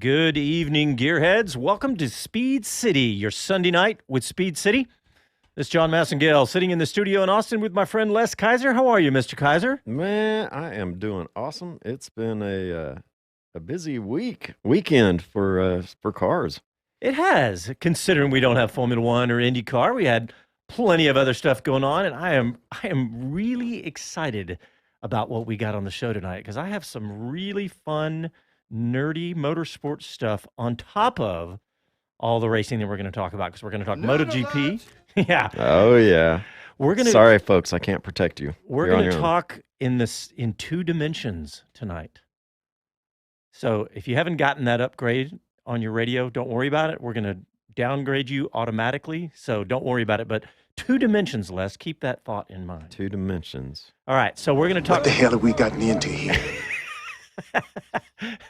Good evening, gearheads. Welcome to Speed City, your Sunday night with Speed City. This is John Massengale sitting in the studio in Austin with my friend Les Kaiser. How are you, Mr. Kaiser? Man, I am doing awesome. It's been a busy weekend for cars. It has, considering we don't have Formula One or IndyCar. We had plenty of other stuff going on, and I am really excited about what we got on the show tonight because I have some really fun, nerdy motorsports stuff on top of all the racing that we're going to talk about because we're going to talk MotoGP. Yeah. Oh yeah. We're gonna. Sorry, folks, I can't protect you. We're going to talk in two dimensions tonight. So if you haven't gotten that upgrade on your radio, don't worry about it. We're going to downgrade you automatically, so don't worry about it. But 2 dimensions, Les. Keep that thought in mind. 2 dimensions. All right, so we're going to talk. What the hell have we gotten into here?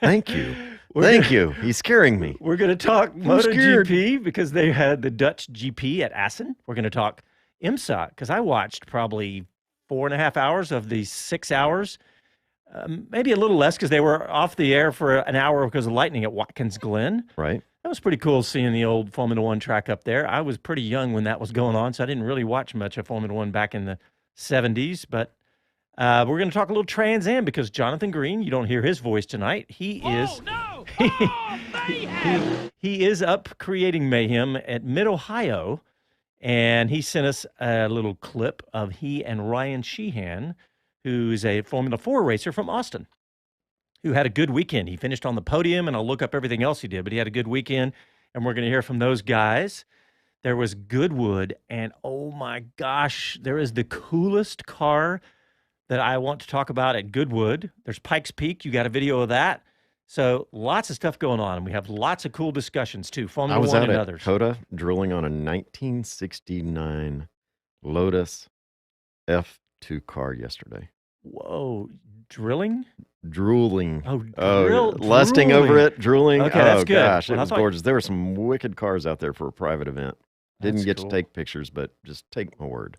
Thank you. Thank you. He's scaring me. We're going to talk MotoGP because they had the DutchGP at Assen. We're going to talk IMSA because I watched probably 4.5 hours of the 6 hours, maybe a little less because they were off the air for an hour because of lightning at Watkins, Glen. Right. That was pretty cool seeing the old Formula One track up there. I was pretty young when that was going on, so I didn't really watch much of Formula One back in the 70s, but we're going to talk a little TransAM because Jonathan Green, you don't hear his voice tonight. He is up creating mayhem at Mid-Ohio, and he sent us a little clip of he and Ryan Shehan, who's a Formula 4 racer from Austin, who had a good weekend. He finished on the podium, and I'll look up everything else he did, but he had a good weekend, and we're going to hear from those guys. There was Goodwood, and oh my gosh, there is the coolest car that I want to talk about at Goodwood. There's Pikes Peak. You got a video of that. So lots of stuff going on, and we have lots of cool discussions too. Formula One and others. I was out at COTA drilling on a 1969 Lotus F2 car yesterday. Whoa, drilling? Drooling. Oh, lusting drooling. over it, drooling. Okay, that's good. Gosh, Well, it was gorgeous. There were some wicked cars out there for a private event. Didn't get cool. to take pictures, but just take my word.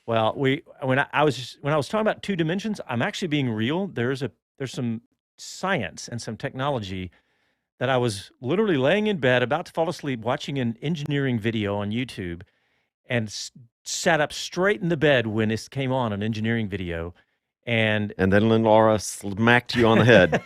Well, when I was talking about 2 dimensions, I'm actually being real. There's some science and some technology that I was literally laying in bed about to fall asleep watching an engineering video on YouTube and sat up straight in the bed when this came on, an engineering video. And then Laura smacked you on the head.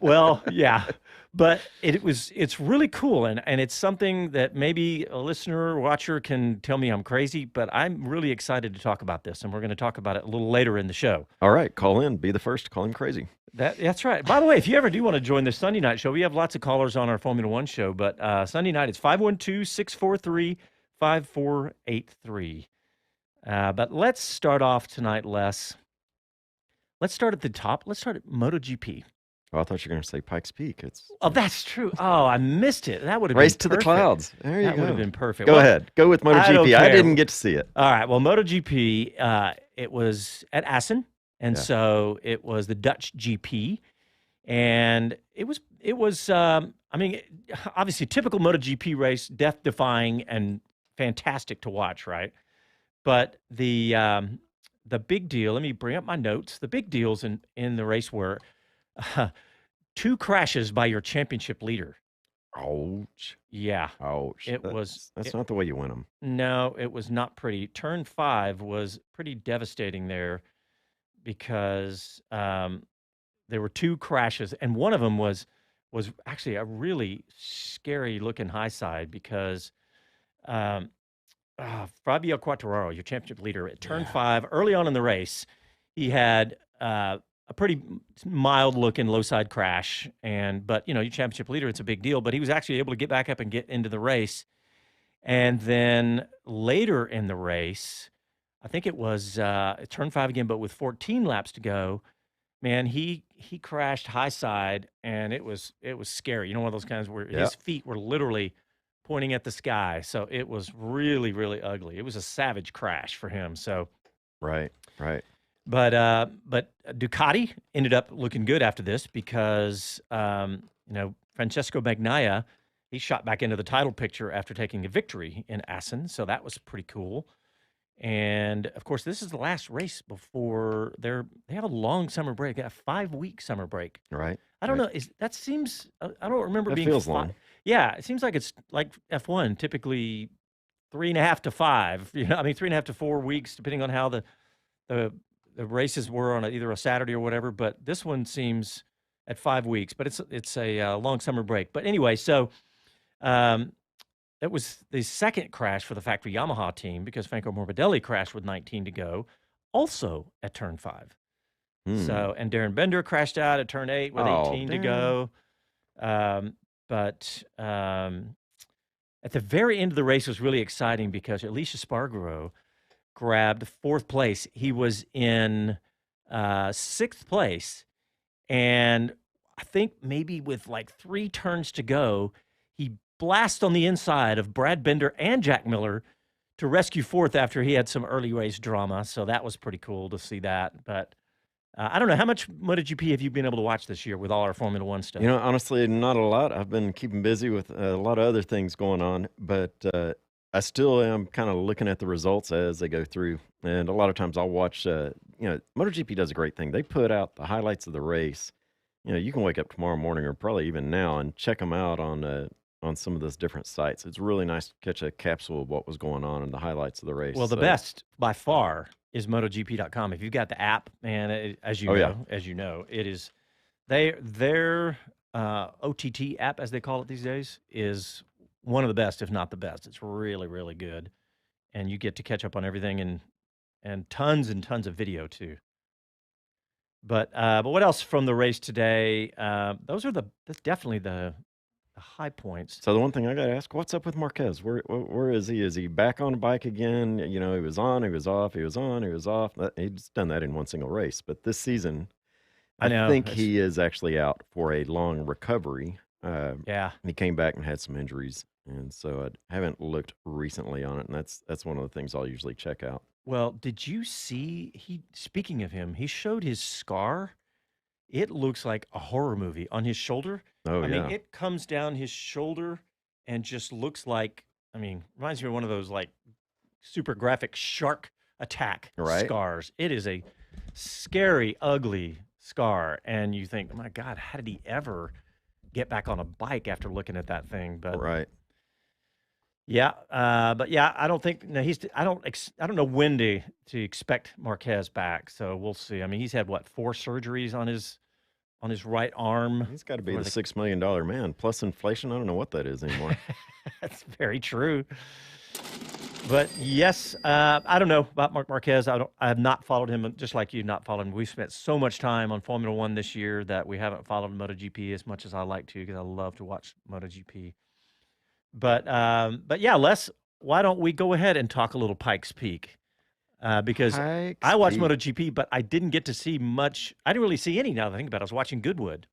Well, yeah, but it's really cool, and it's something that maybe a listener or watcher can tell me I'm crazy, but I'm really excited to talk about this, and we're going to talk about it a little later in the show. All right, call in. Be the first to call him crazy. That's right. By the way, if you ever do want to join the Sunday night show, we have lots of callers on our Formula One show, but Sunday night it's 512-643-5483. But let's start off tonight, Les. Let's start at the top. Let's start at MotoGP. Oh, I thought you were going to say Pikes Peak. Oh, that's true. Oh, I missed it. That would have been Race to perfect. the clouds. There you go. That would have been perfect. Go ahead. Go with MotoGP. I didn't get to see it. All right. Well, MotoGP, it was at Assen, and so it was the DutchGP, and it was obviously typical MotoGP race, death-defying and fantastic to watch, right? But the big deal, let me bring up my notes. The big deals in the race were 2 crashes by your championship leader. Ouch. Yeah. Ouch. That's not the way you win them. No, it was not pretty. Turn 5 was pretty devastating there because there were 2 crashes, and one of them was actually a really scary-looking high side because Fabio Quartararo, your championship leader, at turn 5, early on in the race, he had a pretty mild-looking low-side crash, but your championship leader, it's a big deal. But he was actually able to get back up and get into the race. And then later in the race, I think it was turn 5 again, but with 14 laps to go, man, he crashed high side, and it was scary. One of those kinds where his feet were literally pointing at the sky. So it was really, really ugly. It was a savage crash for him. So right. But Ducati ended up looking good after this because Francesco Bagnaia, he shot back into the title picture after taking a victory in Assen. So that was pretty cool. And of course, this is the last race before they have a long summer break, a 5-week summer break. Right. I don't Right. know. I don't remember That being feels five. long. Yeah, it seems like it's like F1, typically 3.5 to 5. I mean 3.5 to 4 weeks, depending on how the the races were on either a Saturday or whatever. But this one seems at 5 weeks. But it's a long summer break. But anyway, so um, it was the second crash for the factory Yamaha team because Franco Morbidelli crashed with 19 to go, also at turn 5. Hmm. So, and Darren Bender crashed out at turn 8 with Oh, 18 to Darren. go. But at the very end of the race was really exciting because Alicia Spargaro grabbed 4th place. He was in 6th place, and I think maybe with like 3 turns to go, he blasts on the inside of Brad Bender and Jack Miller to rescue 4th after he had some early race drama. So that was pretty cool to see that. But I don't know, how much MotoGP have you been able to watch this year with all our Formula One stuff? Honestly, not a lot. I've been keeping busy with a lot of other things going on, but I still am kind of looking at the results as they go through. And a lot of times I'll watch, MotoGP does a great thing. They put out the highlights of the race. You can wake up tomorrow morning or probably even now and check them out on some of those different sites. It's really nice to catch a capsule of what was going on and the highlights of the race. Well, the So, best by far is MotoGP.com. If you've got the app, man, oh yeah, as you know, it is their OTT app, as they call it these days, is one of the best, if not the best. It's really, really good, and you get to catch up on everything and tons of video too. But what else from the race today? That's definitely the high points. so the one thing I got to ask, what's up with Marquez? Where is he? Is he back on a bike again? He was on, he was off, he was on, he was off. He's done that in one single race, but this season, I I know. think he is actually out for a long recovery. Yeah. He came back and had some injuries, and so I haven't looked recently on it, and that's one of the things I'll usually check out. Well, did you see speaking of him, he showed his scar. It looks like a horror movie on his shoulder. Oh I mean, yeah, it comes down his shoulder and just looks like, reminds me of one of those like super graphic shark attack right. scars. It is a scary, ugly scar. And you think, oh my God, how did he ever get back on a bike after looking at that thing? But Right. yeah, I don't think no, I don't know when to expect Marquez back. So we'll see. I mean, he's had what 4 surgeries on his right arm. He's got to be For the the $6 million man plus inflation. I don't know what that is anymore. That's very true. But yes, I don't know about Mark Marquez. I have not followed him, just like you, not followed him. We've spent so much time on Formula One this year that we haven't followed MotoGP as much as I like to because I love to watch MotoGP. But yeah, Les, why don't we go ahead and talk a little Pikes Peak? Because Pikes I watched Peak. MotoGP, but I didn't get to see much. I didn't really see any. Now that I think about it, I was watching Goodwood.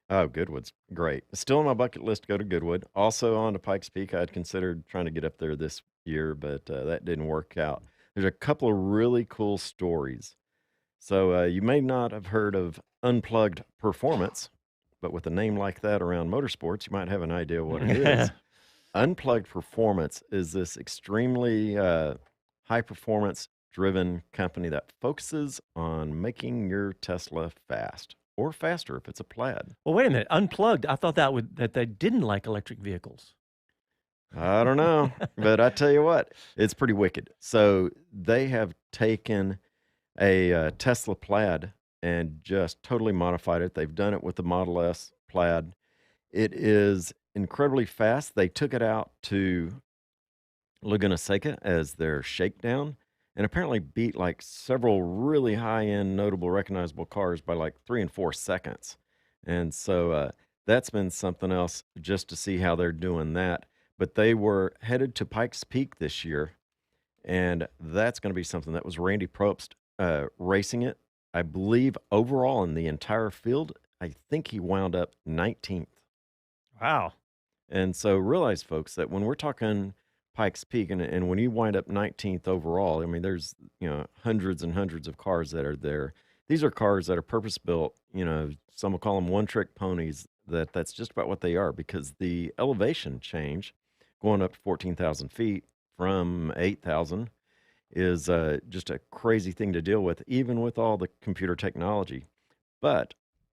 Oh, Goodwood's great. Still on my bucket list to go to Goodwood. Also on to Pikes Peak. I'd considered trying to get up there this year, but that didn't work out. There's a couple of really cool stories. So you may not have heard of Unplugged Performance, but with a name like that around motorsports, you might have an idea what it is. Unplugged Performance is this extremely high performance driven company that focuses on making your Tesla fast or faster if it's a plaid. Well, wait a minute. Unplugged. I thought that they didn't like electric vehicles. I don't know, but I tell you what, it's pretty wicked. So they have taken a Tesla plaid and just totally modified it. They've done it with the Model S plaid. It is incredibly fast. They took it out to Laguna Seca as their shakedown and apparently beat like several really high end, notable, recognizable cars by like 3 and 4 seconds. And so that's been something else just to see how they're doing that. But they were headed to Pikes Peak this year, and that's going to be something that was Randy Probst racing it. I believe overall in the entire field, I think he wound up 19th. Wow. And so realize, folks, that when we're talking Pikes Peak and when you wind up 19th overall, I mean, there's, hundreds and hundreds of cars that are there. These are cars that are purpose built, some will call them one trick ponies. That's just about what they are because the elevation change going up to 14,000 feet from 8,000 is just a crazy thing to deal with, even with all the computer technology. But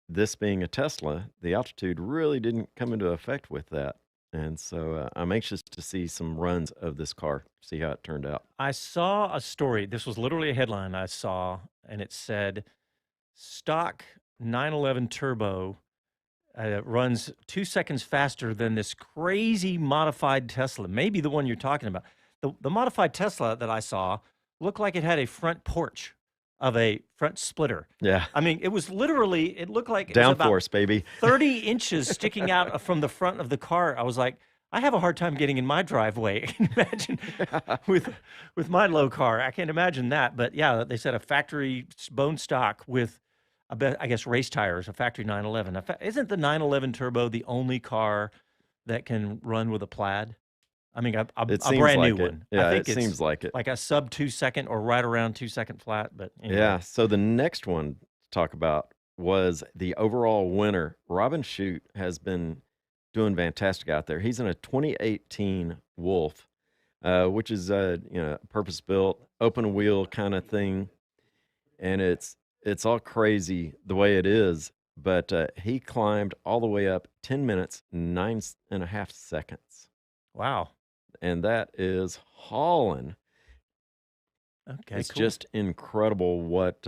this being a Tesla, the altitude really didn't come into effect with that. And so I'm anxious to see some runs of this car, see how it turned out. I saw a story. This was literally a headline I saw, and it said stock 911 turbo runs 2 seconds faster than this crazy modified Tesla. Maybe the one you're talking about. The modified Tesla that I saw looked like it had a front porch of a front splitter. Yeah. I mean, it was literally, it looked like it was about Downforce, baby. 30 inches sticking out from the front of the car. I was like, I have a hard time getting in my driveway. I can imagine with my low car. I can't imagine that. But yeah, they said a factory bone stock with, I guess, race tires, a factory 911. Isn't the 911 Turbo the only car that can run with a plaid? I mean, a brand new one. Yeah, I think it seems like it. like a sub 2 second or right around 2 second flat. But anyway. Yeah. So the next one to talk about was the overall winner. Robin Shute has been doing fantastic out there. He's in a 2018 Wolf, which is purpose built, open wheel kind of thing, and it's all crazy the way it is. But he climbed all the way up 10 minutes 9.5 seconds. Wow. And that is hauling. Okay, It's cool. just incredible what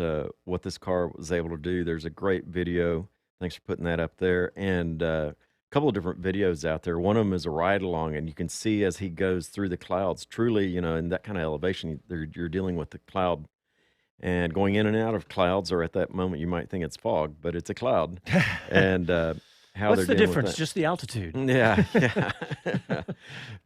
this car was able to do. There's a great video. Thanks for putting that up there. And a couple of different videos out there. One of them is a ride along, and you can see as he goes through the clouds. Truly, in that kind of elevation, you're dealing with the cloud, and going in and out of clouds. Or at that moment, you might think it's fog, but it's a cloud. And how What's they're the dealing with difference? that. Just the altitude. Yeah, yeah.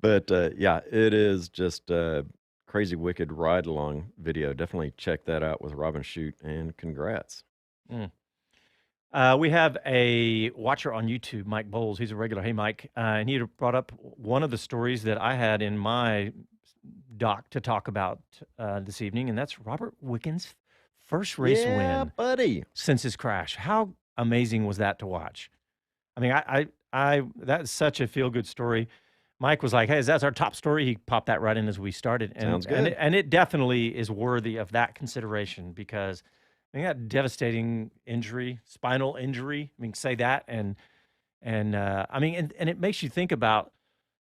But yeah, it is just a crazy wicked ride along video. Definitely check that out with Robin Shute, and congrats. We have a watcher on YouTube, Mike Bowles. He's a regular. Hey, Mike. And he had brought up one of the stories that I had in my doc to talk about this evening, and that's Robert Wickens' first race Yeah, win buddy. since his crash. How amazing was that to watch? I mean, that's such a feel-good story. Mike was like, "Hey, that's our top story." He popped that right in as we started, and Sounds good. and it definitely is worthy of that consideration because I mean, that devastating injury, spinal injury. I mean, say that, and I mean, and it makes you think about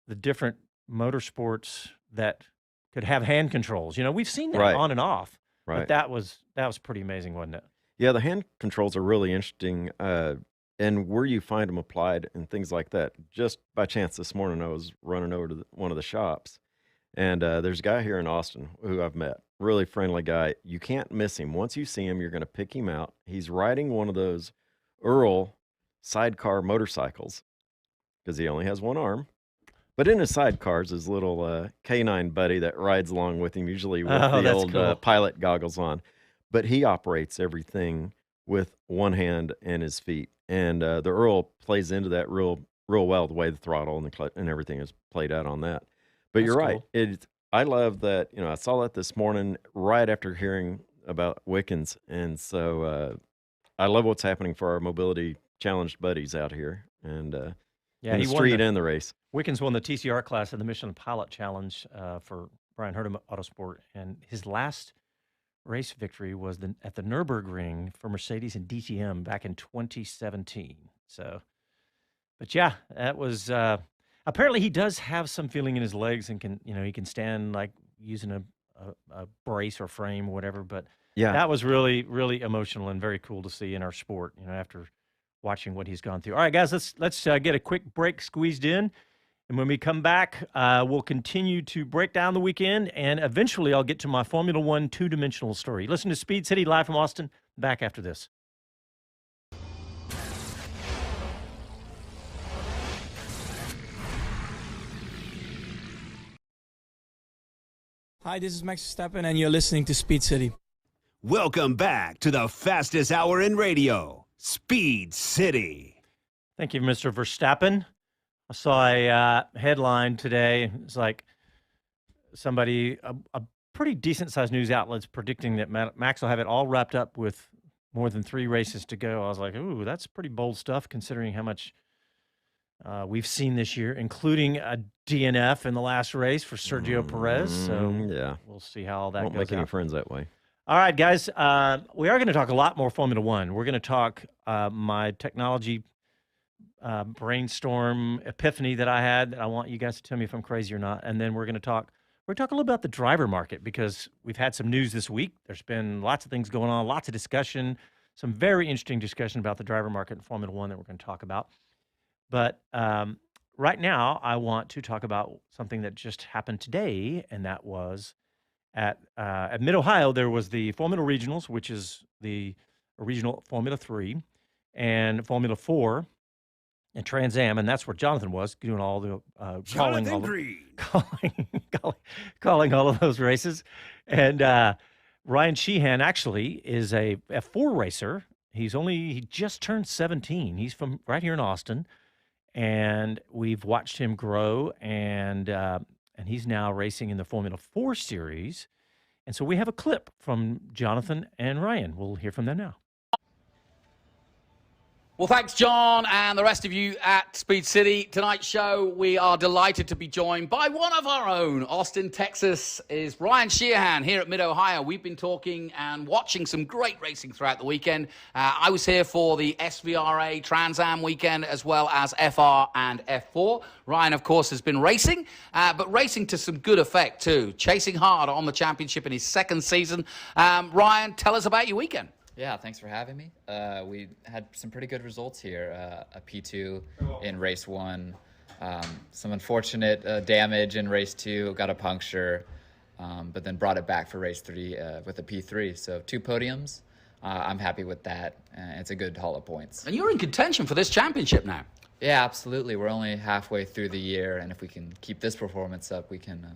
the different motorsports that could have hand controls. We've seen that Right. on and off, Right. but that was pretty amazing, wasn't it? Yeah, the hand controls are really interesting, and where you find them applied and things like that. Just by chance this morning, I was running over to one of the shops, and there's a guy here in Austin who I've met. Really friendly guy. You can't miss him. Once you see him, you're going to pick him out. He's riding one of those Earl sidecar motorcycles because he only has one arm. But in his sidecars, his little canine buddy that rides along with him, usually with Oh, the that's old cool. pilot goggles on. But he operates everything with one hand and his feet. And the Earl plays into that real well, the way the throttle and the clutch and everything is played out on that. But you're That's right. cool. I love that. I saw that this morning right after hearing about Wickens. And so I love what's happening for our mobility challenged buddies out here. And Yeah, in he the won street and the race. Wickens won the TCR class in the Michelin Pilot Challenge for Brian Hurta Autosport, and his last race victory was at the Nürburgring for Mercedes and DTM back in 2017. So, but yeah, that was apparently he does have some feeling in his legs and he can stand like using a brace or frame or whatever. But Yeah. that was really, really emotional and very cool to see in our sport, after watching what he's gone through. All right, guys, let's get a quick break squeezed in. And when we come back, we'll continue to break down the weekend, and eventually I'll get to my Formula One two-dimensional story. Listen to Speed City live from Austin. Back after this. Hi, this is Max Verstappen, and you're listening to Speed City. Welcome back to the fastest hour in radio, Speed City. Thank you, Mr. Verstappen. I saw a headline today. It's like somebody, a pretty decent-sized news outlet's predicting that Max will have it all wrapped up with more than 3 races to go. I was like, ooh, that's pretty bold stuff considering how much we've seen this year, including a DNF in the last race for Sergio Perez. So yeah, we'll see how all that won't goes make any out. friends that way. All right, guys, we are going to talk a lot more Formula One. We're going to talk my technology brainstorm epiphany that I had. I want you guys to tell me if I'm crazy or not. And then we're going to talk a little about the driver market, because we've had some news this week. There's been lots of things going on, lots of discussion, some very interesting discussion about the driver market in Formula One that we're going to talk about. But right now, I want to talk about something that just happened today, and that was at Mid-Ohio. There was the Formula Regionals, which is the regional Formula 3, and Formula 4, and TransAm, and that's where Jonathan was doing all the calling all of those races. And Ryan Shehan actually is a F4 racer. He just turned 17. He's from right here in Austin, and we've watched him grow, and he's now racing in the Formula 4 series. And so we have a clip from Jonathan and Ryan. We'll hear from them now. Well, thanks, John, and the rest of you at Speed City. Tonight's show, we are delighted to be joined by one of our own. Austin, Texas, is Ryan Shehan here at Mid-Ohio. We've been talking and watching some great racing throughout the weekend. I was here for the SVRA TransAM weekend, as well as FR and F4. Ryan, of course, has been racing, but racing to some good effect, too. Chasing hard on the championship in his second season. Ryan, tell us about your weekend. Yeah, thanks for having me. We had some pretty good results here. A P2 in race 1, some unfortunate damage in race 2, got a puncture, but then brought it back for race 3 with a P3. So 2 podiums. I'm happy with that. It's a good haul of points. And you're in contention for this championship now. Yeah, absolutely. We're only halfway through the year, and if we can keep this performance up, we can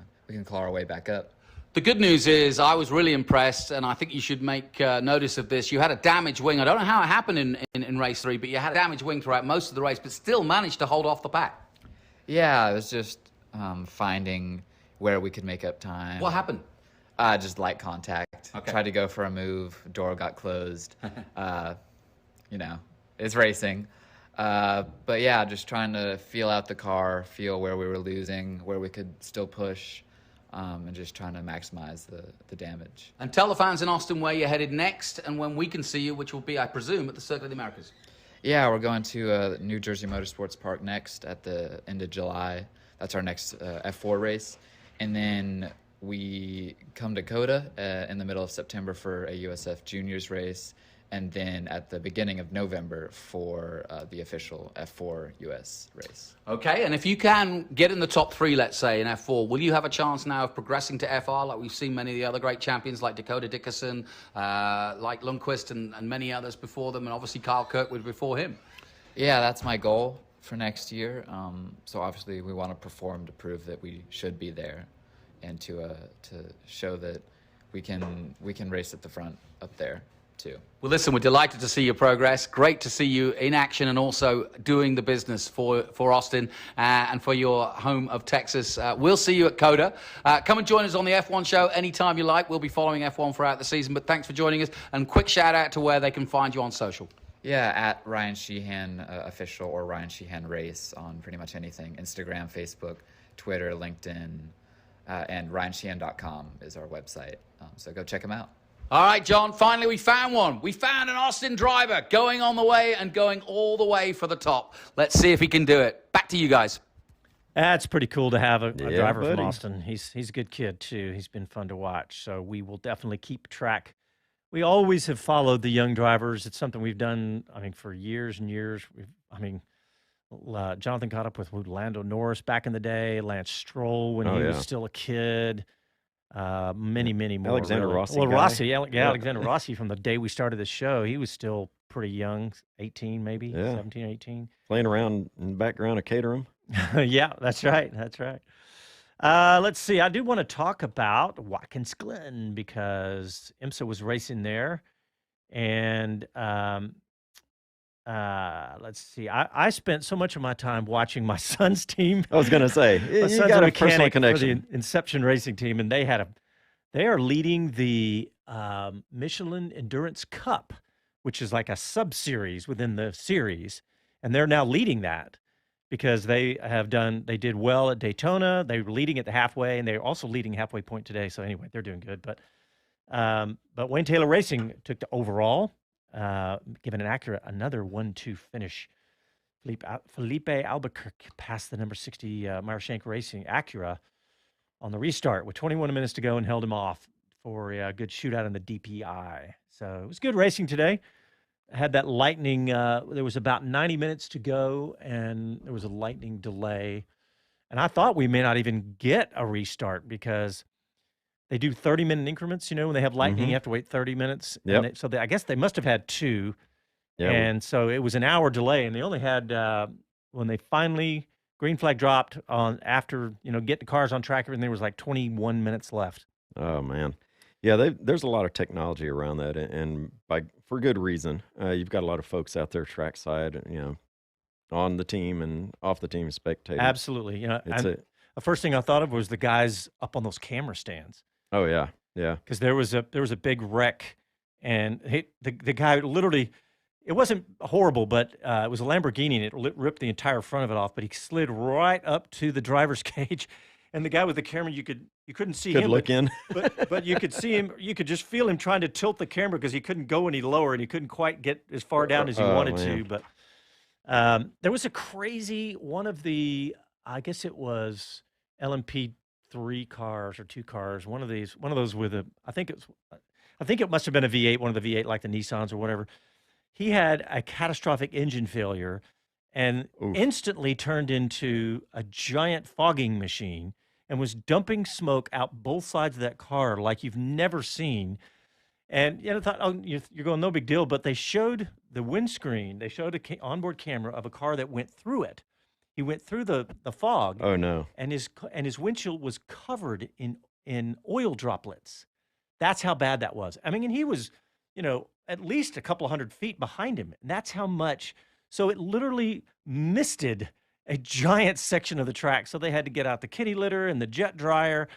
claw our way back up. The good news is I was really impressed, and I think you should make notice of this. You had a damaged wing. I don't know how it happened in race 3, but you had a damaged wing throughout most of the race, but still managed to hold off the pack. Yeah, it was just finding where we could make up time. What happened? Just light contact. Okay. Tried to go for a move. Door got closed. It's racing. But yeah, just trying to feel out the car, feel where we were losing, where we could still push. And just trying to maximize the damage. And tell the fans in Austin where you're headed next and when we can see you, which will be, I presume, at the Circuit of the Americas. Yeah, we're going to New Jersey Motorsports Park next at the end of July. That's our next F4 race. And then we come to COTA in the middle of September for a USF Juniors race. And then at the beginning of November for the official F4 US race. Okay, and if you can get in the top 3, let's say, in F4, will you have a chance now of progressing to FR like we've seen many of the other great champions like Dakota Dickerson, like Lundqvist and many others before them, and obviously Kyle Kirkwood before him? Yeah, that's my goal for next year. So obviously we want to perform to prove that we should be there and to show that we can race at the front up there. Too. Well, listen, we're delighted to see your progress. Great to see you in action and also doing the business for Austin and for your home of Texas. We'll see you at COTA. Come and join us on the F1 show anytime you like. We'll be following F1 throughout the season, but thanks for joining us. And quick shout out to where they can find you on social. Yeah, at Ryan Shehan Official or Ryan Shehan Race on pretty much anything. Instagram, Facebook, Twitter, LinkedIn, and RyanShehan.com is our website. So go check them out. All right, John, finally we found one. We found an Austin driver going on the way and going all the way for the top. Let's see if he can do it. Back to you guys. That's pretty cool to have a driver buddy. from Austin. He's a good kid, too. He's been fun to watch. So we will definitely keep track. We always have followed the young drivers. It's something we've done, for years and years. Jonathan caught up with Lando Norris back in the day, Lance Stroll when he was still a kid. Many more. Alexander really. Rossi. Well, guy. Rossi, Alexander Rossi from the day we started the show. He was still pretty young, 18 maybe, 17, 18. Playing around in the background of Caterham. Yeah, that's right. Let's see. I do want to talk about Watkins Glen because IMSA was racing there. And let's see. I spent so much of my time watching my son's team. I was going to say, My you son's got a mechanic personal for connection. the Inception Racing team, and they are leading the Michelin Endurance Cup, which is like a sub-series within the series, and they're now leading that because they did well at Daytona. They were leading at the halfway, and they're also leading halfway point today. So anyway, they're doing good. But Wayne Taylor Racing took the overall, giving an Acura another 1-2 finish. Felipe Albuquerque passed the number 60 Marashank Racing Acura on the restart with 21 minutes to go and held him off for a good shootout in the DPI. So it was good racing today. Had that lightning. There was about 90 minutes to go, and there was a lightning delay. And I thought we may not even get a restart because they do 30-minute increments. When they have lightning, you have to wait 30 minutes. Yep. And I guess they must have had two. Yeah. And so it was an hour delay, and they only had when they finally green flag dropped on after getting the cars on track, everything, there was like 21 minutes left. Oh man, yeah. There's a lot of technology around that, and for good reason. You've got a lot of folks out there trackside, on the team and off the team spectating. Absolutely. The first thing I thought of was the guys up on those camera stands. Oh yeah, yeah. Because there was a big wreck, and the guy literally. It wasn't horrible, but it was a Lamborghini, and it ripped the entire front of it off. But he slid right up to the driver's cage, and the guy with the camera, you couldn't see him. Look in, but you could see him. You could just feel him trying to tilt the camera because he couldn't go any lower, and he couldn't quite get as far down as he wanted to. But there was a crazy one of the, I guess it was LMP3 cars or 2 cars. One of those with I think it must have been a V8, one of the V8 like the Nissans or whatever. He had a catastrophic engine failure and instantly turned into a giant fogging machine and was dumping smoke out both sides of that car like you've never seen. And I thought, you're going, no big deal. But they showed the windscreen. They showed an onboard camera of a car that went through it. He went through the fog. Oh no! And his windshield was covered in oil droplets. That's how bad that was. I mean, and he was, at least a couple 100 feet behind him. And that's how much. So it literally misted a giant section of the track. So they had to get out the kitty litter and the jet dryer.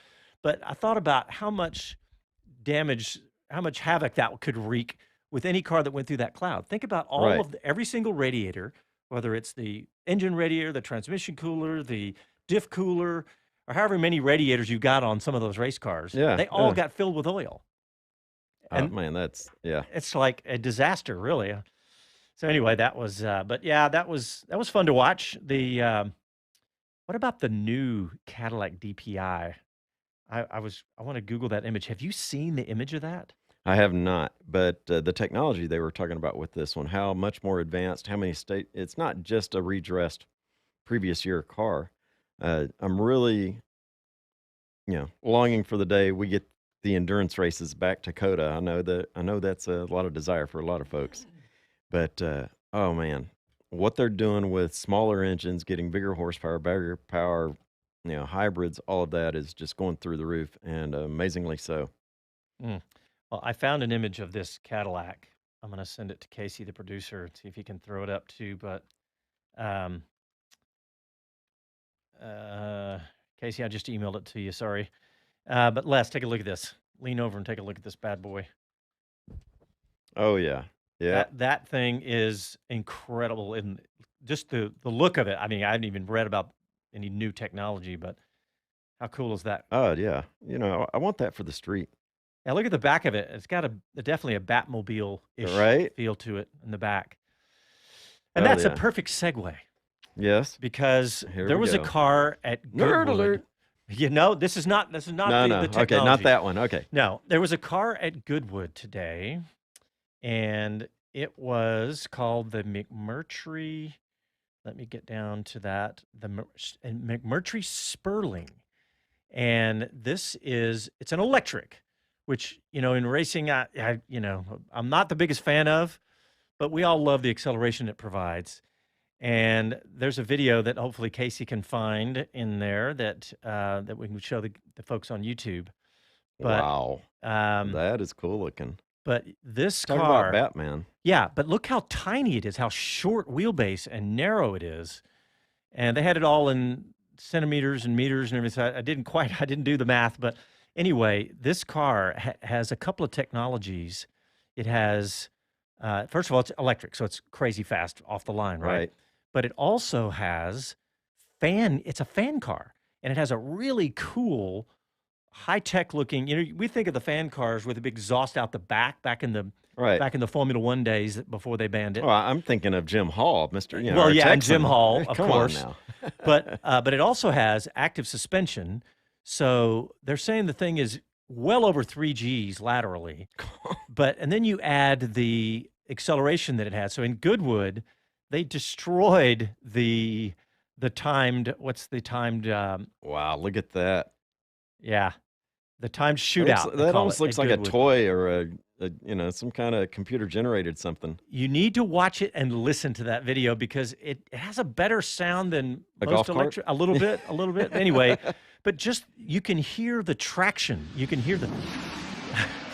But I thought about how much damage, how much havoc that could wreak with any car that went through that cloud. Think about all of every single radiator, whether it's the engine radiator, the transmission cooler, the diff cooler, or however many radiators you got on some of those race cars. They all got filled with oil. And man, it's like a disaster, really. So anyway, that was, but yeah, that was fun to watch. What about the new Cadillac DPI? I want to Google that image. Have you seen the image of that? I have not, but the technology they were talking about with this one, how much more advanced, how many it's not just a redressed previous year car. I'm really, longing for the day we get the endurance races back to COTA. I know that's a lot of desire for a lot of folks, but oh man, what they're doing with smaller engines, getting bigger horsepower, bigger power, hybrids, all of that is just going through the roof, and amazingly so. Well, I found an image of this Cadillac. I'm going to send it to Casey, the producer, see if he can throw it up too. But Casey, I just emailed it to you. Sorry. But Les, take a look at this. Lean over and take a look at this bad boy. Oh, yeah. Yeah. That thing is incredible. And just the look of it. I mean, I hadn't even read about any new technology, but how cool is that? Oh, yeah. I want that for the street. Yeah, look at the back of it. It's got definitely a Batmobile-ish feel to it in the back. And that's a perfect segue. Yes. Because there was a car at Goodwood. Nerd alert. This is not the technology. Okay, not that one. Okay. No, there was a car at Goodwood today, and it was called the McMurtry. Let me get down to that. The McMurtry Sperling. And it's an electric, which, in racing, I'm not the biggest fan of, but we all love the acceleration it provides. And there's a video that hopefully Casey can find in there that we can show the folks on YouTube. But, wow. That is cool looking. But this Talk car, about Batman. Yeah, but look how tiny it is, how short wheelbase and narrow it is. And they had it all in centimeters and meters and everything. I didn't do the math, but anyway, this car has a couple of technologies. It has, first of all, it's electric, so it's crazy fast off the line, right? But it also has fan. It's a fan car, and it has a really cool, high-tech looking. We think of the fan cars with a big exhaust out the back in the Right. back in the Formula One days before they banned it. Well, I'm thinking of Jim Hall, Mr. Well, our yeah, and Texan. Jim Hall, of Come course. on now. but it also has active suspension. So they're saying the thing is well over 3 Gs laterally. And then you add the acceleration that it has. So in Goodwood, they destroyed the timed. What's the timed? Wow, look at that. Yeah, the timed shootout. That almost looks like a toy or some kind of computer generated something. You need to watch it and listen to that video because it has a better sound than A most golf cart? electric. A little bit. Anyway, but just you can hear the traction. You can hear the.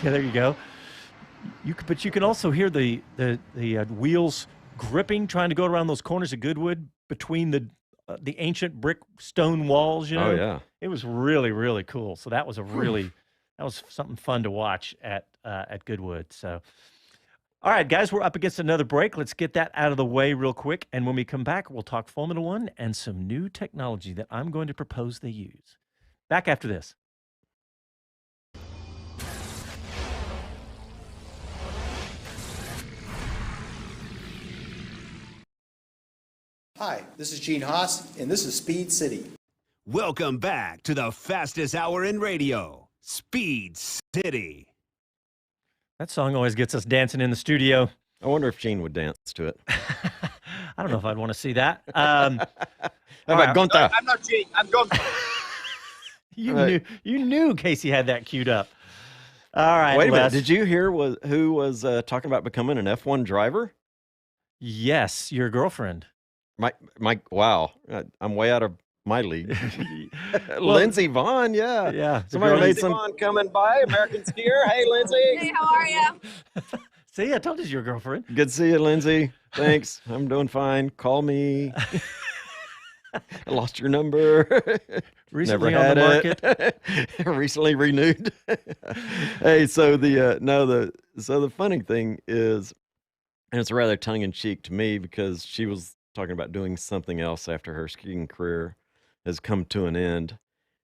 Yeah, there you go. But you can also hear the wheels gripping, trying to go around those corners of Goodwood between the ancient brick stone walls. Oh yeah, it was really, really cool. So that was that was something fun to watch at Goodwood. So, all right, guys, we're up against another break. Let's get that out of the way real quick. And when we come back, we'll talk Formula One and some new technology that I'm going to propose they use. Back after this. Hi, this is Gene Haas, and this is Speed City. Welcome back to the fastest hour in radio, Speed City. That song always gets us dancing in the studio. I wonder if Gene would dance to it. I don't know if I'd want to see that. How about Gunther? I'm not Gene. I'm Gunther. You knew Casey had that queued up. All right, Wait a minute. Les. Did you hear who was talking about becoming an F1 driver? Yes, your girlfriend. Wow. I'm way out of my league. Lindsey Vaughn, yeah. Yeah. Somebody made Lindsey some. Vaughn coming by, American skier. Hey, Lindsay. Hey, how are you? See, I told you it's your girlfriend. Good to see you, Lindsay. Thanks. I'm doing fine. Call me. I lost your number. Recently Never on had the it. Recently renewed. Hey, so the funny thing is, and it's rather tongue in cheek to me because she was talking about doing something else after her skiing career has come to an end.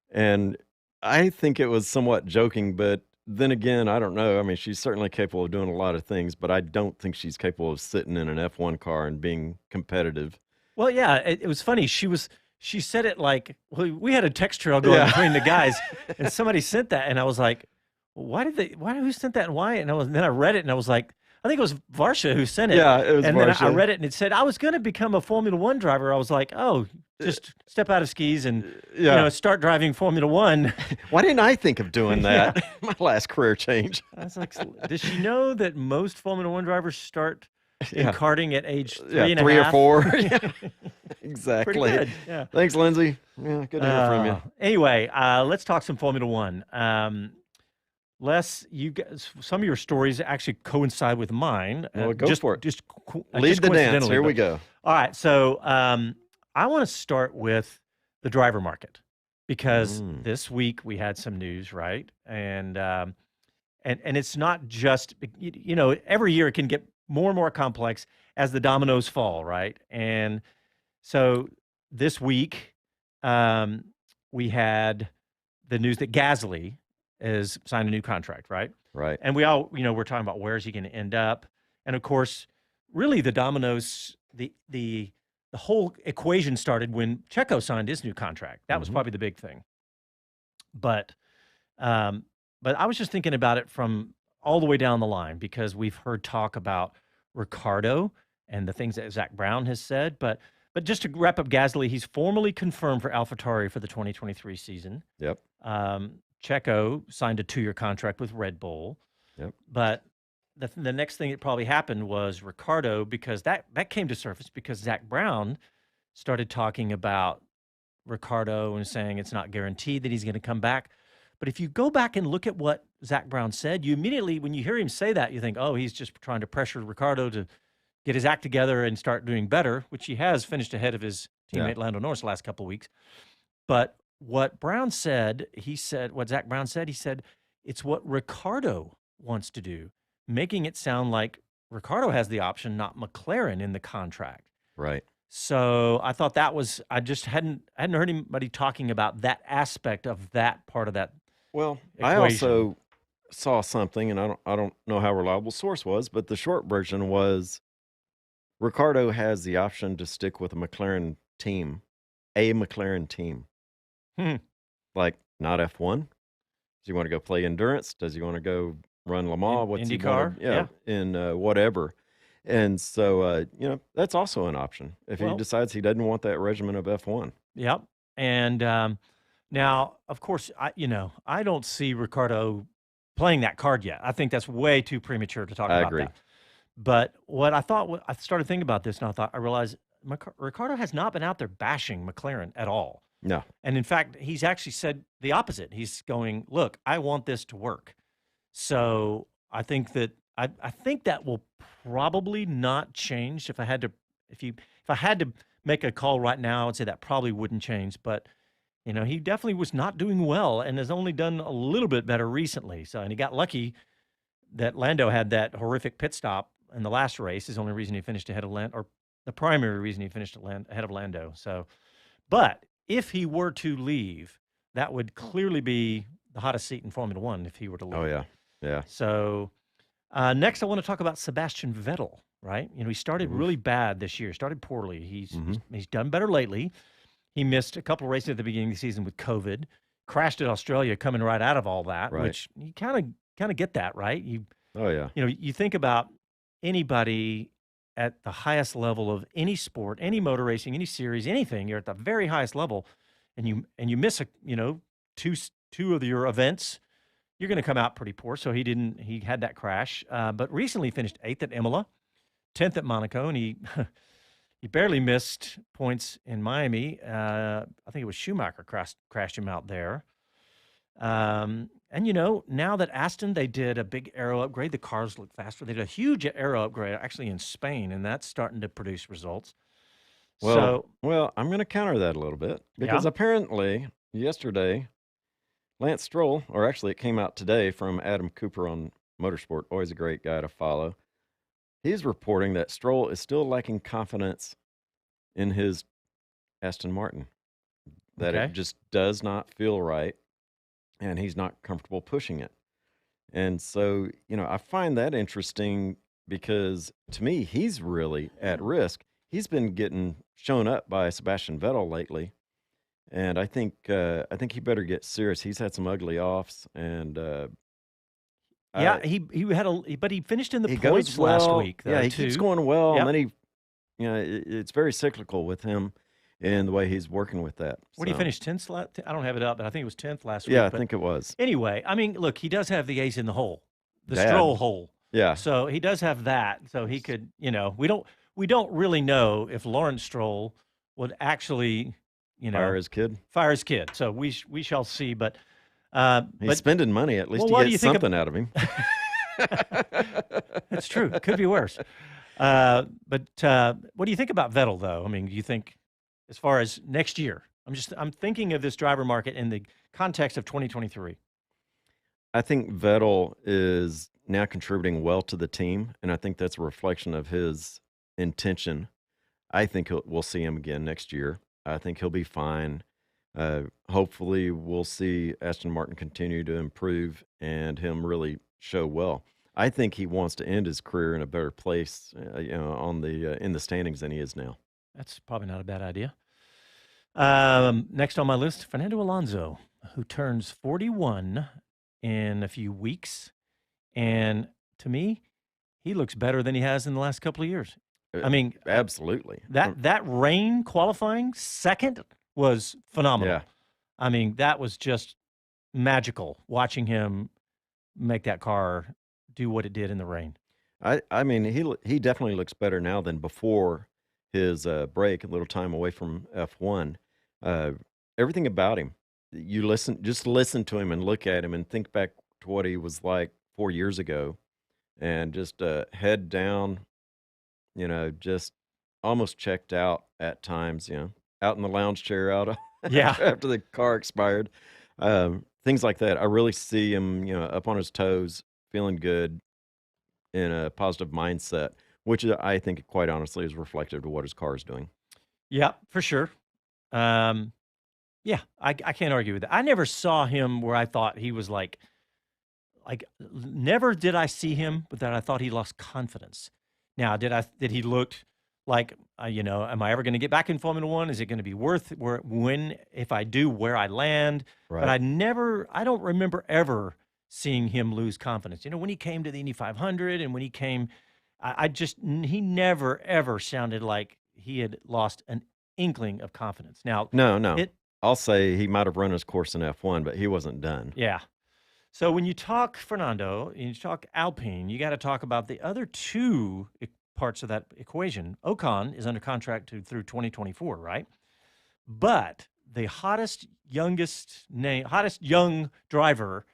And I think it was somewhat joking, but then again, I don't know. I mean, she's certainly capable of doing a lot of things, but I don't think she's capable of sitting in an F1 car and being competitive. Well, yeah, it was funny. She said it like, well, we had a text trail going between the guys, and somebody sent that, and I was like, well, who sent that and why? And then I read it, and I was like, I think it was Varsha who sent it. Yeah, it was and Varsha. Then I read it, and it said, I was going to become a Formula One driver. I was like, oh, just step out of skis and start driving Formula One. Why didn't I think of doing that? My last career change. I was like, does she know that most Formula One drivers start in karting at age 3.5? 3 or 4. Yeah. Exactly. Pretty good. Yeah. Thanks, Lindsay. Yeah, good to hear from you. Anyway, let's talk some Formula One. Les, you guys, some of your stories actually coincide with mine. Well, go for it. Lead the dance. Here we go. All right. So I want to start with the driver market because this week we had some news, right? And it's not just, every year it can get more and more complex as the dominoes fall, right? And so this week we had the news that Gasly has signed a new contract, right? Right. And we all, we're talking about where is he going to end up? And of course, really the dominoes, the whole equation started when Checo signed his new contract. That was probably the big thing. But I was just thinking about it from all the way down the line because we've heard talk about Ricciardo and the things that Zach Brown has said. But just to wrap up Gasly, he's formally confirmed for AlphaTauri for the 2023 season. Yep. Checo signed a 2-year contract with Red Bull. Yep. But the next thing that probably happened was Ricciardo, because that came to surface because Zach Brown started talking about Ricciardo and saying it's not guaranteed that he's going to come back. But if you go back and look at what Zach Brown said, you immediately, when you hear him say that, you think, oh, he's just trying to pressure Ricciardo to get his act together and start doing better, which he has finished ahead of his teammate Lando Norris the last couple of weeks. But what Brown said, what Zach Brown said, he said, it's what Ricciardo wants to do, making it sound like Ricciardo has the option, not McLaren in the contract. Right. So I thought that was, I just hadn't heard anybody talking about that aspect of that part of that Well, I equation. also saw something, and I don't know how reliable source was, but the short version was Ricardo has the option to stick with a McLaren team. Hmm. Like, not F1. Does he want to go play endurance? Does he want to go run Le Mans? What's he want IndyCar? to, yeah, in whatever. And so, that's also an option if he Well- decides he doesn't want that regimen of F1. Yep. And now, of course, I don't see Ricardo playing that card yet. I think that's way too premature to talk I about agree. that. But what I thought, I started thinking about this, and I realized Ricardo has not been out there bashing McLaren at all. No. And in fact, he's actually said the opposite. He's going, look, I want this to work. So I think that I think that will probably not change. If I had to make a call right now, I would say that probably wouldn't change. But he definitely was not doing well and has only done a little bit better recently. So, and he got lucky that Lando had that horrific pit stop in the last race. Is the only reason he finished ahead of Lando, or the primary reason he finished ahead of Lando. So, but if he were to leave, that would clearly be the hottest seat in Formula One if he were to leave. Oh, yeah. Yeah. So next, I want to talk about Sebastian Vettel. Right? He started really bad this year. Started poorly. He's done better lately. He missed a couple of races at the beginning of the season with COVID. Crashed at Australia, coming right out of all that. Right. Which you kind of get that, right? Oh, yeah. You think about anybody at the highest level of any sport, any motor racing, any series, anything. You're at the very highest level, and you miss two of your events. You're going to come out pretty poor. So he had that crash, but recently finished 8th at Imola, 10th at Monaco, and he barely missed points in Miami. I think it was Schumacher crashed him out there. And now that Aston, they did a big aero upgrade. The cars look faster. They did a huge aero upgrade actually in Spain, and that's starting to produce results. Well, I'm going to counter that a little bit because apparently yesterday, Lance Stroll, or actually it came out today from Adam Cooper on Motorsport, always a great guy to follow. He's reporting that Stroll is still lacking confidence in his Aston Martin, that it just does not feel right, and he's not comfortable pushing it. And so, I find that interesting because to me, he's really at risk. He's been getting shown up by Sebastian Vettel lately, and I think he better get serious. He's had some ugly offs, and but he finished in the he points goes well. last week. Though, He too. keeps going well, Yep. and then it's very cyclical with him in the way he's working with that. What did he So, finish 10th? I don't have it up, but I think it was 10th last week. Yeah, I but think it was. anyway, I mean, look, he does have the ace in the hole, the Dad. Stroll hole. Yeah. So he does have that. So he could, we don't really know if Lawrence Stroll would actually, Fire his kid. fire his kid. So we shall see. But He's spending money. At least Well, what do he you gets think of- something out of him. that's true. It could be worse. But what do you think about Vettel, though? I mean, do you think, as far as next year, I'm thinking of this driver market in the context of 2023. I think Vettel is now contributing well to the team, and I think that's a reflection of his intention. I think we'll see him again next year. I think he'll be fine. Hopefully, we'll see Aston Martin continue to improve and him really show well. I think he wants to end his career in a better place, in the standings than he is now. That's probably not a bad idea. Next on my list, Fernando Alonso, who turns 41 in a few weeks. And to me, he looks better than he has in the last couple of years. I mean, absolutely. That rain qualifying second was phenomenal. Yeah. I mean, that was just magical watching him make that car do what it did in the rain. I mean, he definitely looks better now than before his break, a little time away from F1. Everything about him, just listen to him and look at him and think back to what he was like 4 years ago, and just head down, just almost checked out at times, out in the lounge chair, after the car expired, things like that. I really see him, up on his toes, feeling good, in a positive mindset, which I think, quite honestly, is reflective of what his car is doing. Yeah, for sure. Um, yeah, I can't argue with that. I never saw him where I thought he was never did I see him, but that I thought he lost confidence. Now, did he look like am I ever going to get back in Formula One? Is it going to be worth if I do where I land? But Right. I don't remember ever seeing him lose confidence. When he came to the Indy 500 and when he came, he never ever sounded like he had lost an inkling of confidence. Now, No. I'll say he might have run his course in F1, but he wasn't done. yeah. So when you talk Fernando, and you talk Alpine, you got to talk about the other two parts of that equation. Ocon is under contract through 2024, right? But the hottest young driver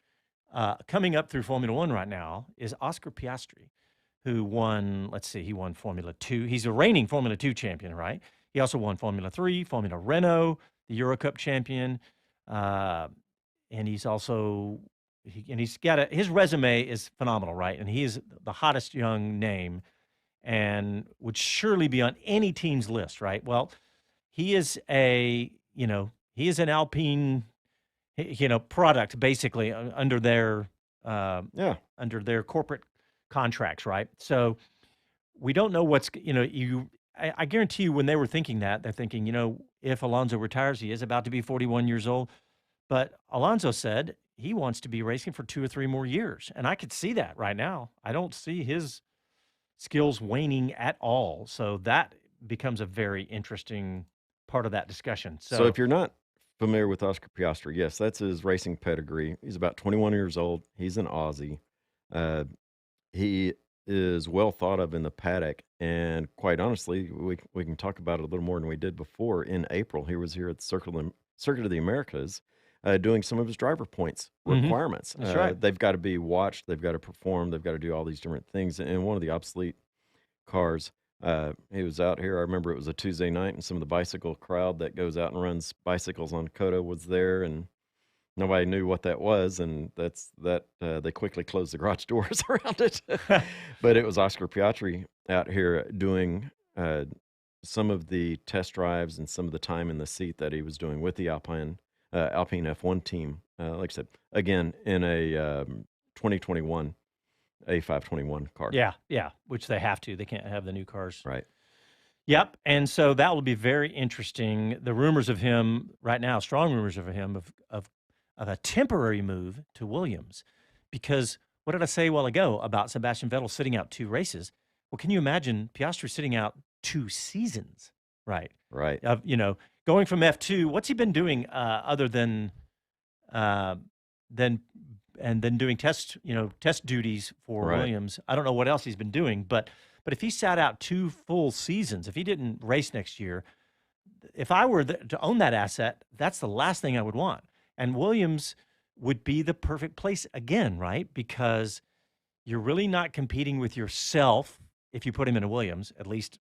coming up through Formula One right now is Oscar Piastri, who won. Let's see, he won Formula 2. He's a reigning Formula 2 champion, right? He also won Formula 3, Formula Renault, the Euro Cup champion, and he's also he's got his resume is phenomenal, right? And he is the hottest young name and would surely be on any team's list, right? Well, he is he is an Alpine, product basically under their under their corporate contracts, right? So we don't know I guarantee you when they were thinking that, they're thinking, if Alonso retires, he is about to be 41 years old. But Alonso said he wants to be racing for 2 or 3 more years. And I could see that right now. I don't see his skills waning at all. So that becomes a very interesting part of that discussion. So if you're not familiar with Oscar Piastri, yes, that's his racing pedigree. He's about 21 years old. He's an Aussie. He is well thought of in the paddock. And quite honestly, we can talk about it a little more than we did before. In April, he was here at the Circuit of the Americas doing some of his driver points requirements. That's right. They've got to be watched. They've got to perform. They've got to do all these different things. And one of the obsolete cars, he was out here. I remember it was a Tuesday night, and some of the bicycle crowd that goes out and runs bicycles on COTA was there, and nobody knew what that was, and they quickly closed the garage doors around it. But it was Oscar Piastri out here doing some of the test drives and some of the time in the seat that he was doing with the Alpine F1 team. Like I said, again, in a 2021 A521 car. Yeah, which they have to. They can't have the new cars. Right. Yep. And so that will be very interesting. The rumors of him right now, strong rumors of him of a temporary move to Williams, because what did I say a while ago about Sebastian Vettel sitting out 2 races? Well, can you imagine Piastri sitting out 2 seasons? Right. Right. Going from F2, what's he been doing other than doing test duties for Williams? I don't know what else he's been doing, but if he sat out 2 full seasons, if he didn't race next year, if I were to own that asset, that's the last thing I would want. And Williams would be the perfect place again, right? Because you're really not competing with yourself if you put him in a Williams, at least,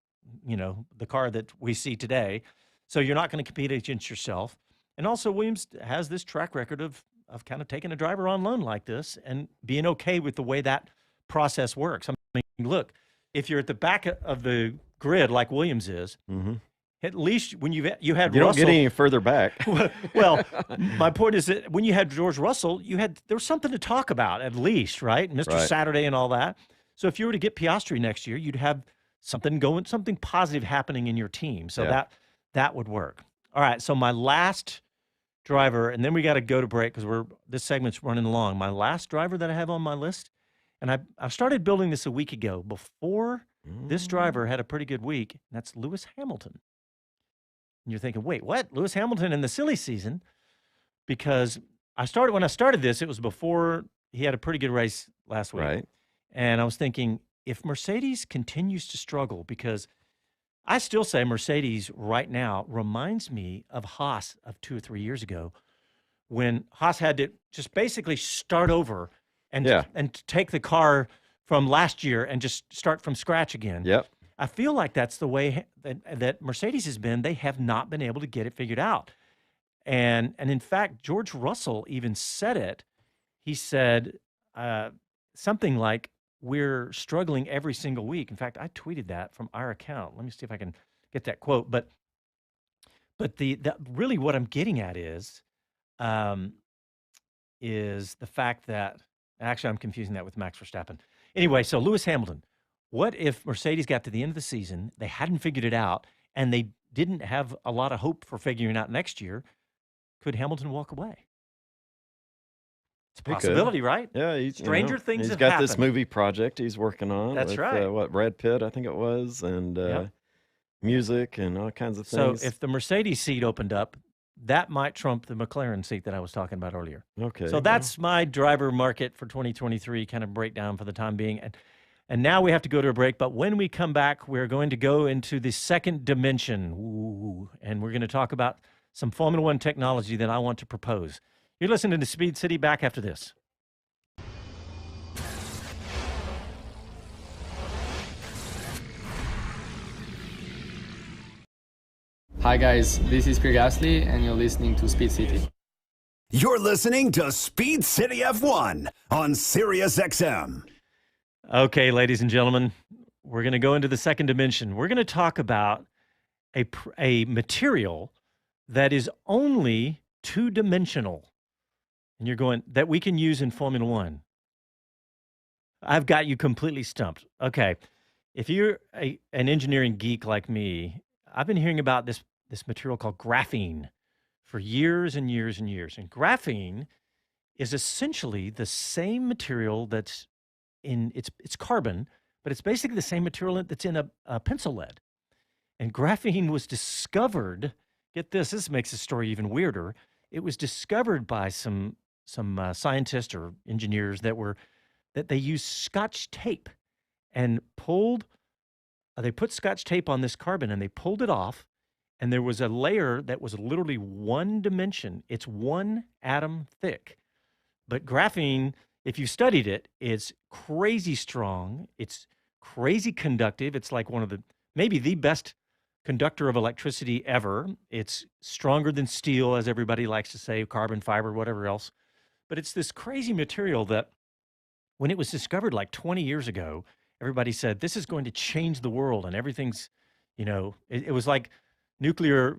the car that we see today. So you're not going to compete against yourself. And also Williams has this track record of kind of taking a driver on loan like this and being okay with the way that process works. I mean, look, if you're at the back of the grid like Williams is, at least when you had you Russell, don't get any further back. Well, my point is that when you had George Russell, there was something to talk about at least, right? Mr. Right. Saturday and all that. So if you were to get Piastri next year, you'd have something positive happening in your team. So that would work. All right. So my last driver, and then we got to go to break because this segment's running long. My last driver that I have on my list, and I started building this a week ago before this driver had a pretty good week, and that's Lewis Hamilton. And you're thinking, wait, what? Lewis Hamilton in the silly season? Because when I started this, it was before he had a pretty good race last week. Right. And I was thinking, if Mercedes continues to struggle, because I still say Mercedes right now reminds me of Haas of 2 or 3 years ago, when Haas had to just basically start over and take the car from last year and just start from scratch again. Yep. I feel like that's the way that Mercedes has been. They have not been able to get it figured out. And in fact, George Russell even said it. He said something like, we're struggling every single week. In fact, I tweeted that from our account. Let me see if I can get that quote. But But really what I'm getting at um, is the fact that actually I'm confusing that with Max Verstappen. Anyway, so Lewis Hamilton, what if Mercedes got to the end of the season, they hadn't figured it out, and they didn't have a lot of hope for figuring it out next year? Could Hamilton walk away? It's a possibility, right? Yeah, Stranger things he's have got this happened. movie project he's working on. That's with, right. Brad Pitt, I think it was, and Yep. music and all kinds of So things. if the Mercedes seat opened up, that might trump the McLaren seat that I was talking about earlier. Okay, So that's my driver market for 2023 kind of breakdown for the time being. And now we have to go to a break. But when we come back, we're going to go into the second dimension. Ooh, and we're going to talk about some Formula One technology that I want to propose. You're listening to Speed City. Back after this. Hi guys, this is Pierre Gasly and you're listening to Speed City. You're listening to Speed City F1 on Sirius XM. Okay, ladies and gentlemen, we're going to go into the second dimension. We're going to talk about a material that is only two-dimensional. And you're going, that we can use in Formula One. I've got you completely stumped. Okay, if you're an engineering geek like me, I've been hearing about this material called graphene for years and years and years. And graphene is essentially the same material that's it's carbon, but it's basically the same material that's in a pencil lead. And graphene was discovered, get this makes the story even weirder. It was discovered by some scientists or engineers that they used Scotch tape and they put Scotch tape on this carbon and they pulled it off, and there was a layer that was literally one dimension. It's one atom thick. But graphene, if you studied it, it's crazy strong. It's crazy conductive. It's like maybe the best conductor of electricity ever. It's stronger than steel, as everybody likes to say, carbon fiber, whatever else. But it's this crazy material that when it was discovered like 20 years ago, everybody said, this is going to change the world, and everything's, it was like nuclear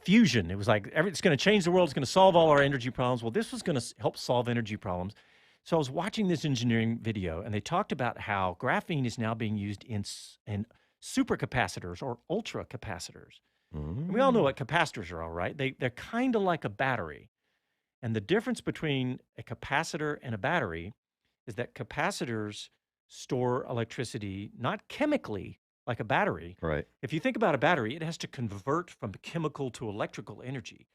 fusion. It was like, it's going to change the world. It's going to solve all our energy problems. Well, this was going to help solve energy problems. So I was watching this engineering video, and they talked about how graphene is now being used in supercapacitors or ultra capacitors. And we all know what capacitors are, all right? They're kind of like a battery. And the difference between a capacitor and a battery is that capacitors store electricity, not chemically like a battery. Right. If you think about a battery, it has to convert from chemical to electrical energy.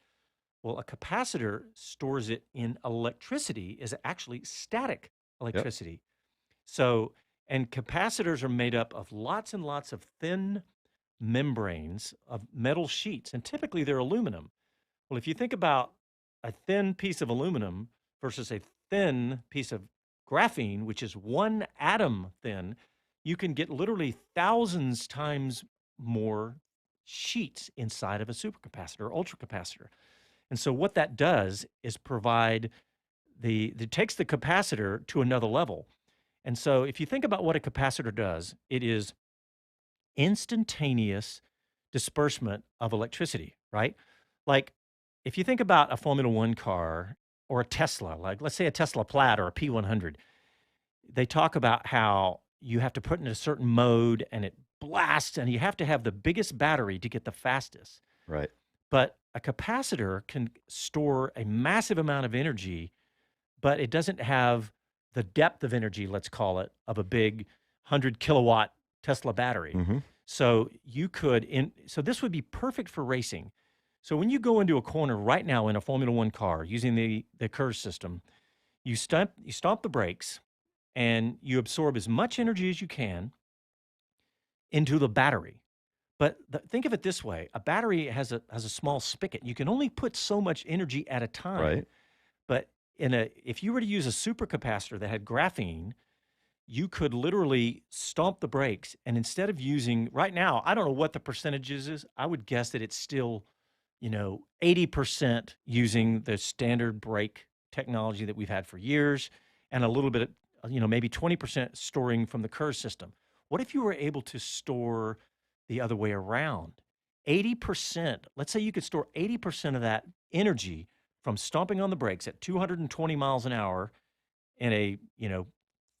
Well, a capacitor stores it in electricity, is actually static electricity. Yep. So, and capacitors are made up of lots and lots of thin membranes of metal sheets, and typically they're aluminum. Well, if you think about a thin piece of aluminum versus a thin piece of graphene, which is one atom thin, you can get literally thousands times more sheets inside of a supercapacitor or ultracapacitor. And so what that does is provide it takes the capacitor to another level. And so if you think about what a capacitor does, it is instantaneous disbursement of electricity, right? Like if you think about a Formula One car or a Tesla, like let's say a Tesla Plaid or a P100, they talk about how you have to put it in a certain mode and it blasts, and you have to have the biggest battery to get the fastest. Right. But a capacitor can store a massive amount of energy, but it doesn't have the depth of energy, let's call it, of a big 100 kilowatt Tesla battery. Mm-hmm. So so this would be perfect for racing. So when you go into a corner right now in a Formula One car using the curve system, you stomp the brakes and you absorb as much energy as you can into the battery. But think of it this way: a battery has a small spigot. You can only put so much energy at a time. Right. But if you were to use a supercapacitor that had graphene, you could literally stomp the brakes, and instead of using right now, I don't know what the percentages is. I would guess that it's still 80% using the standard brake technology that we've had for years, and a little bit, maybe 20% storing from the curve system. What if you were able to store the other way around, 80%, let's say you could store 80% of that energy from stomping on the brakes at 220 miles an hour in a,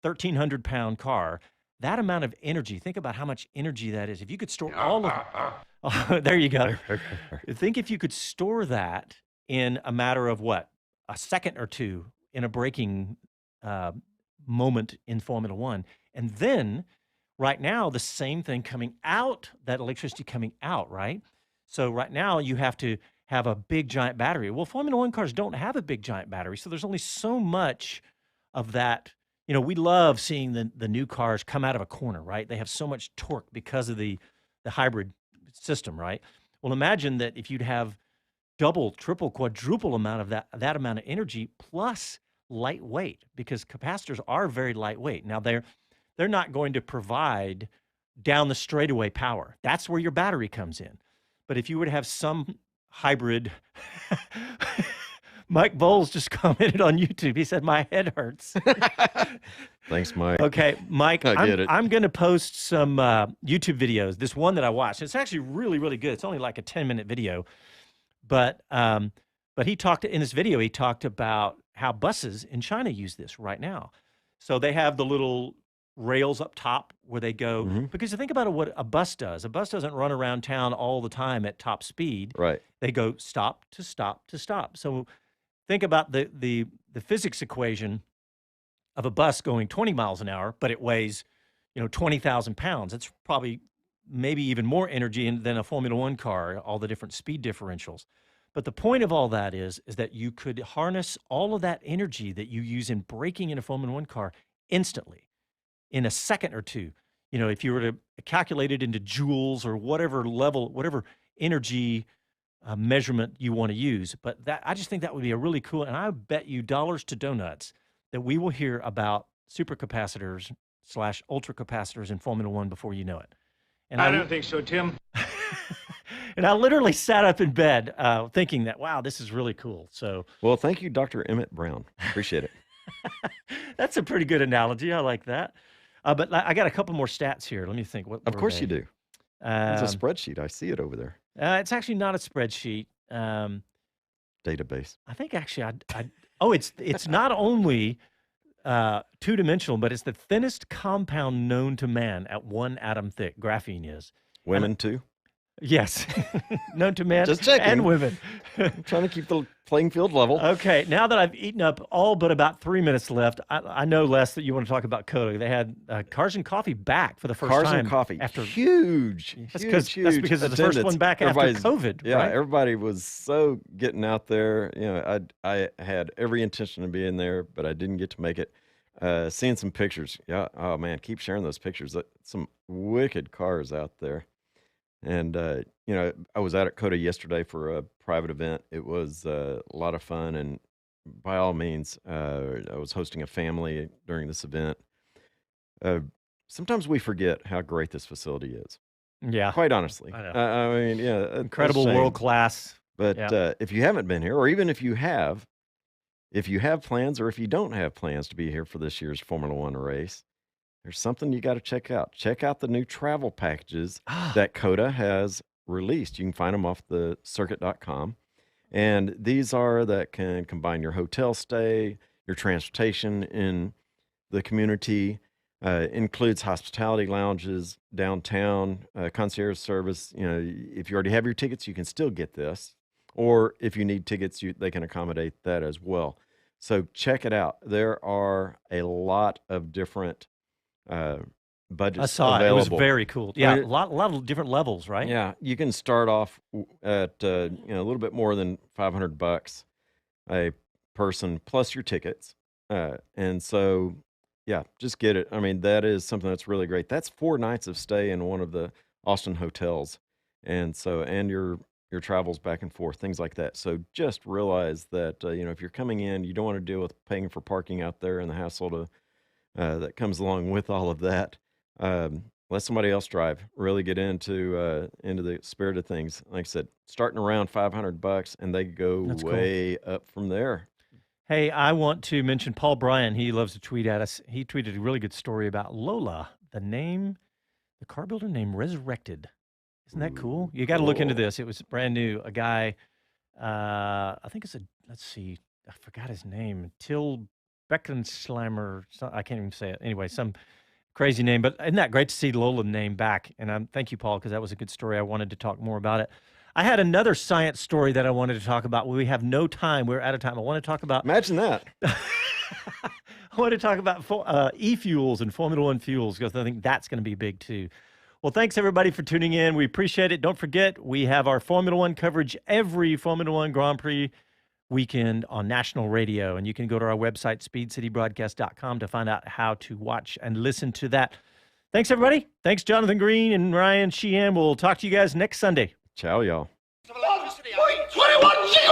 1,300-pound car, that amount of energy, think about how much energy that is. If you could store all of it, there you go. Think if you could store that in a matter of what, a second or two in a braking moment in Formula One. And then right now, the same thing coming out, that electricity coming out, right? So right now you have to have a big giant battery. Well, Formula One cars don't have a big giant battery, so there's only so much of that. We love seeing the new cars come out of a corner, right? They have so much torque because of the hybrid system, right? Well, imagine that if you'd have double, triple, quadruple amount of that amount of energy plus lightweight, because capacitors are very lightweight. Now they're not going to provide down the straightaway power. That's where your battery comes in. But if you were to have some hybrid, Mike Bowles just commented on YouTube. He said, my head hurts. Thanks, Mike. Okay, Mike, I get it. I'm going to post some YouTube videos. This one that I watched, it's actually really, really good. It's only like a 10-minute video. But he talked, in this video, he talked about how buses in China use this right now. So they have the little rails up top where they go, because you think about what a bus does. A bus doesn't run around town all the time at top speed. Right. They go stop to stop to stop. So think about the physics equation of a bus going 20 miles an hour, but it weighs, 20,000 pounds. It's probably maybe even more energy than a Formula One car, all the different speed differentials. But the point of all that is that you could harness all of that energy that you use in braking in a Formula One car instantly in a second or two. If you were to calculate it into joules or whatever level, whatever energy measurement you want to use. But I just think that would be a really cool, and I bet you dollars to donuts that we will hear about supercapacitors / ultra capacitors in Formula One before you know it. And I don't think so, Tim. And I literally sat up in bed thinking that, wow, this is really cool. So, well, thank you, Dr. Emmett Brown. Appreciate it. That's a pretty good analogy. I like that. But I got a couple more stats here. Let me think. Of course you do. It's a spreadsheet. I see it over there. It's actually not a spreadsheet. Database. I think actually it's not only two-dimensional, but it's the thinnest compound known to man at 1 atom thick. Graphene is. Women too? Yes. Known to men Just checking. and women. I'm trying to keep the playing field level. Okay, now that I've eaten up all but about 3 minutes left, I know, Les, that you want to talk about Coda. They had Cars and Coffee back for the first time. Cars and Coffee. After, huge. That's because it's the first one back after COVID. Yeah, right? Everybody was so getting out there. I had every intention of being there, but I didn't get to make it. Seeing some pictures. Yeah, oh man, keep sharing those pictures. Some wicked cars out there. And, I was out at Coda yesterday for a private event. It was a lot of fun. And by all means, I was hosting a family during this event. Sometimes we forget how great this facility is. Yeah. Quite honestly. I know. I mean, yeah. Incredible, world class. But if you haven't been here, or even if you have plans, or if you don't have plans to be here for this year's Formula One race, there's something you got to check out. Check out the new travel packages that Coda has released. You can find them off the circuit.com. And these are that can combine your hotel stay, your transportation in the community, includes hospitality lounges, downtown, concierge service. If you already have your tickets, you can still get this. Or if you need tickets, they can accommodate that as well. So check it out. There are a lot of different budgets I saw available. It was very cool. Yeah, a lot of different levels, right? Yeah, you can start off at a little bit more than $500 a person plus your tickets, and so yeah, just get it. I mean, that is something that's really great. That's 4 nights of stay in one of the Austin hotels, and your travels back and forth, things like that. So just realize that if you're coming in, you don't want to deal with paying for parking out there and the hassle that comes along with all of that. Let somebody else drive. Really get into the spirit of things. Like I said, starting around $500, and they go way up from there. Hey, I want to mention Paul Bryan. He loves to tweet at us. He tweeted a really good story about Lola, the car builder name resurrected. Isn't that cool? You got to look into this. It was brand new. A guy, I think it's let's see, I forgot his name. Till Beckenslimer. I can't even say it. Anyway, some crazy name. But isn't that great to see Lola's name back? And thank you, Paul, because that was a good story. I wanted to talk more about it. I had another science story that I wanted to talk about. We have no time. We're out of time. I want to talk about. Imagine that. I want to talk about e-fuels and Formula One fuels because I think that's going to be big too. Well, thanks everybody for tuning in. We appreciate it. Don't forget, we have our Formula One coverage every Formula One Grand Prix weekend on national radio. And you can go to our website, speedcitybroadcast.com, to find out how to watch and listen to that. Thanks, everybody. Thanks, Jonathan Green and Ryan Shehan. We'll talk to you guys next Sunday. Ciao, y'all. 1.21